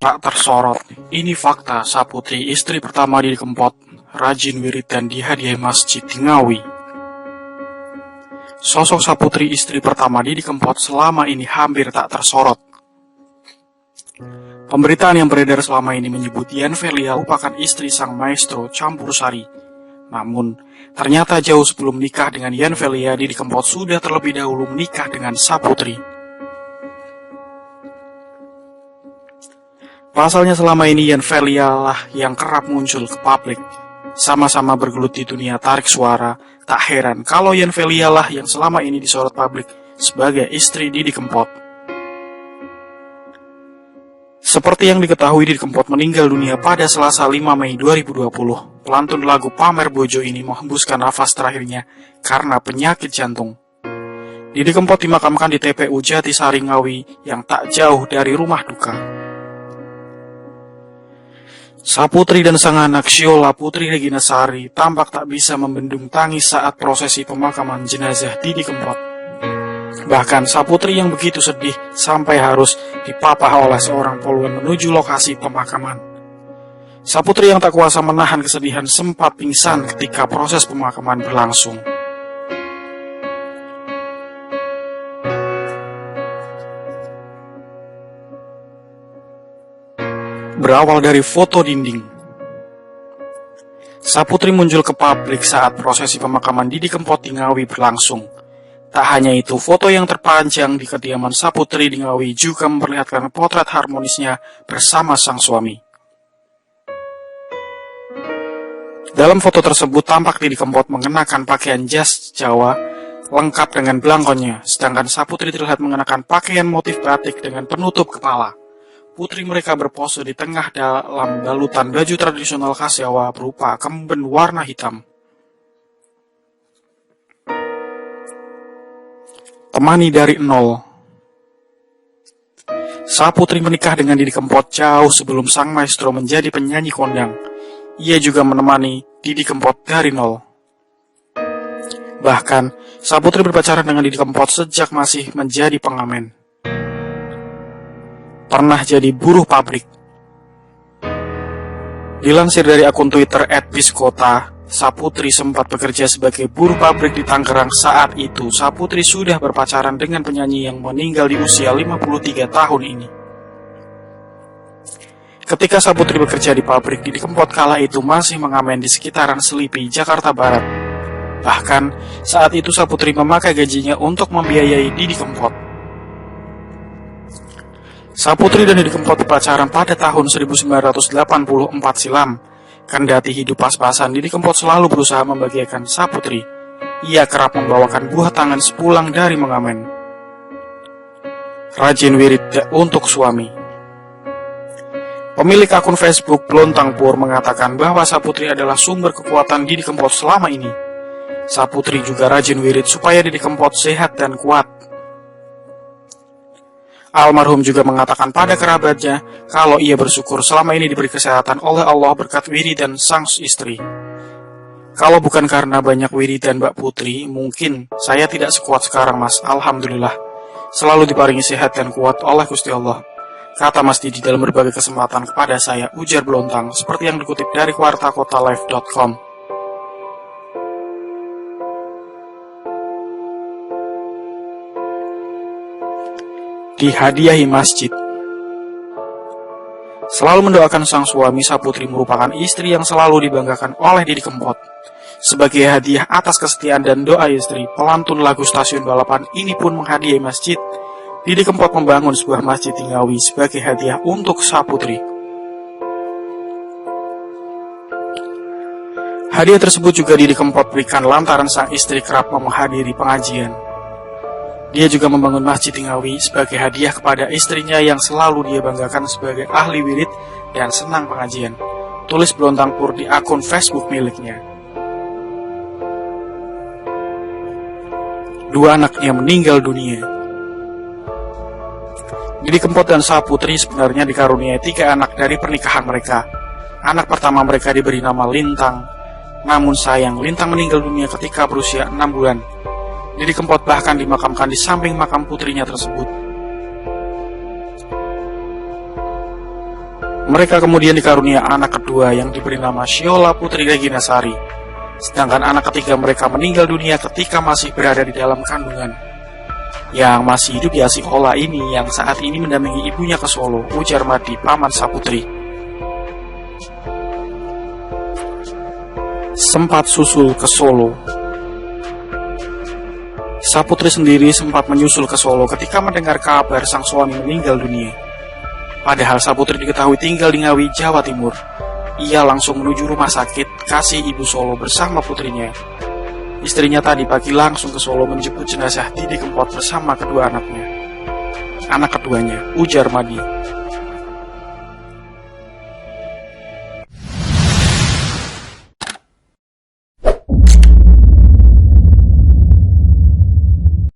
tak tersorot. Ini fakta Saputri, istri pertama Didi Kempot, rajin wirid dan dihadiahi masjid di Ngawi. Sosok Saputri, istri pertama Didi Kempot, selama ini hampir tak tersorot. Pemberitaan yang beredar selama ini menyebut Yan Velia merupakan istri sang maestro campur sari. Namun, ternyata jauh sebelum menikah dengan Yan Velia, Didi Kempot sudah terlebih dahulu menikah dengan Saputri. Pasalnya selama ini Yan Velia lah yang kerap muncul ke publik. Sama-sama bergelut di dunia tarik suara, tak heran kalau Yan Velia lah yang selama ini disorot publik sebagai istri Didi Kempot. Seperti yang diketahui, Didi Kempot meninggal dunia pada Selasa 5 Mei 2020. Pelantun lagu Pamer Bojo ini menghembuskan nafas terakhirnya karena penyakit jantung. Didi Kempot dimakamkan di TPU Jatisari Ngawi yang tak jauh dari rumah duka. Saputri dan sang anak Syola Putri Regina Sari tampak tak bisa membendung tangis saat prosesi pemakaman jenazah Didi Kempot. Bahkan Saputri yang begitu sedih sampai harus dipapah oleh seorang poluan menuju lokasi pemakaman. Saputri yang tak kuasa menahan kesedihan sempat pingsan ketika proses pemakaman berlangsung. Berawal dari foto dinding. Saputri muncul ke publik saat prosesi pemakaman Didi Kempot di Ngawi berlangsung. Tak hanya itu, foto yang terpanjang di kediaman Saputri di Ngawi juga memperlihatkan potret harmonisnya bersama sang suami. Dalam foto tersebut tampak Didi Kempot mengenakan pakaian jas Jawa lengkap dengan belangkonnya, sedangkan Saputri terlihat mengenakan pakaian motif batik dengan penutup kepala. Putri mereka berpose di tengah dalam balutan baju tradisional khas Jawa berupa kemben warna hitam. Temani dari nol. Saputri menikah dengan Didi Kempot jauh sebelum sang maestro menjadi penyanyi kondang. Ia juga menemani Didi Kempot dari nol. Bahkan, Saputri berpacaran dengan Didi Kempot sejak masih menjadi pengamen. Pernah jadi buruh pabrik. Dilansir dari akun Twitter @biskota, Saputri sempat bekerja sebagai buruh pabrik di Tangerang. Saat itu, Saputri sudah berpacaran dengan penyanyi yang meninggal di usia 53 tahun ini. Ketika Saputri bekerja di pabrik, Didi Kempot kala itu masih mengamen di sekitaran Selipi, Jakarta Barat. Bahkan, saat itu Saputri memakai gajinya untuk membiayai Didi Kempot. Saputri dan Didi Kempot berpacaran pada tahun 1984 silam. Kendati hidup pas-pasan, Didi Kempot selalu berusaha membahagiakan Saputri. Ia kerap membawakan buah tangan sepulang dari mengamen. Rajin wirid untuk suami. Pemilik akun Facebook Blontang Pur mengatakan bahwa Saputri adalah sumber kekuatan Didi Kempot selama ini. Saputri juga rajin wirid supaya Didi Kempot sehat dan kuat. Almarhum juga mengatakan pada kerabatnya kalau ia bersyukur selama ini diberi kesehatan oleh Allah berkat wiridan sang istri. Kalau bukan karena banyak wiridan Mbak Putri, mungkin saya tidak sekuat sekarang Mas. Alhamdulillah, selalu diparingi sehat dan kuat oleh Gusti Allah, kata Mas Didi dalam berbagai kesempatan kepada saya, ujar Blontang, seperti yang dikutip dari wartakotalive.com. Dihadiahi masjid. Selalu mendoakan sang suami, Saputri merupakan istri yang selalu dibanggakan oleh Didi Kempot. Sebagai hadiah atas kesetiaan dan doa istri, pelantun lagu stasiun balapan ini pun menghadiahi masjid. Didi Kempot membangun sebuah masjid di Ngawi sebagai hadiah untuk Saputri. Hadiah tersebut juga Didi Kempot berikan lantaran sang istri kerap menghadiri pengajian. Dia juga membangun masjid di Ngawi sebagai hadiah kepada istrinya yang selalu dia banggakan sebagai ahli wirid dan senang pengajian. Tulis Blontang Pur di akun Facebook miliknya. Dua anaknya meninggal dunia. Didi Kempot dan Saputri sebenarnya dikaruniai 3 anak dari pernikahan mereka. Anak pertama mereka diberi nama Lintang. Namun sayang, Lintang meninggal dunia ketika berusia 6 bulan. Didi Kempot bahkan dimakamkan di samping makam putrinya tersebut. Mereka kemudian dikarunia anak kedua yang diberi nama Shiola Putri Reginasari. Sedangkan anak ketiga mereka meninggal dunia ketika masih berada di dalam kandungan. Yang masih hidup ya si Ola ini yang saat ini mendampingi ibunya ke Solo, ujar Madi, paman Saputri. Sempat susul ke Solo. Saputri sendiri sempat menyusul ke Solo ketika mendengar kabar sang suami meninggal dunia. Padahal Saputri diketahui tinggal di Ngawi, Jawa Timur. Ia langsung menuju rumah sakit Kasih Ibu Solo bersama putrinya. Istrinya tadi pagi langsung ke Solo menjemput jenazah Didi Kempot bersama kedua anaknya. Anak keduanya, ujar Madi.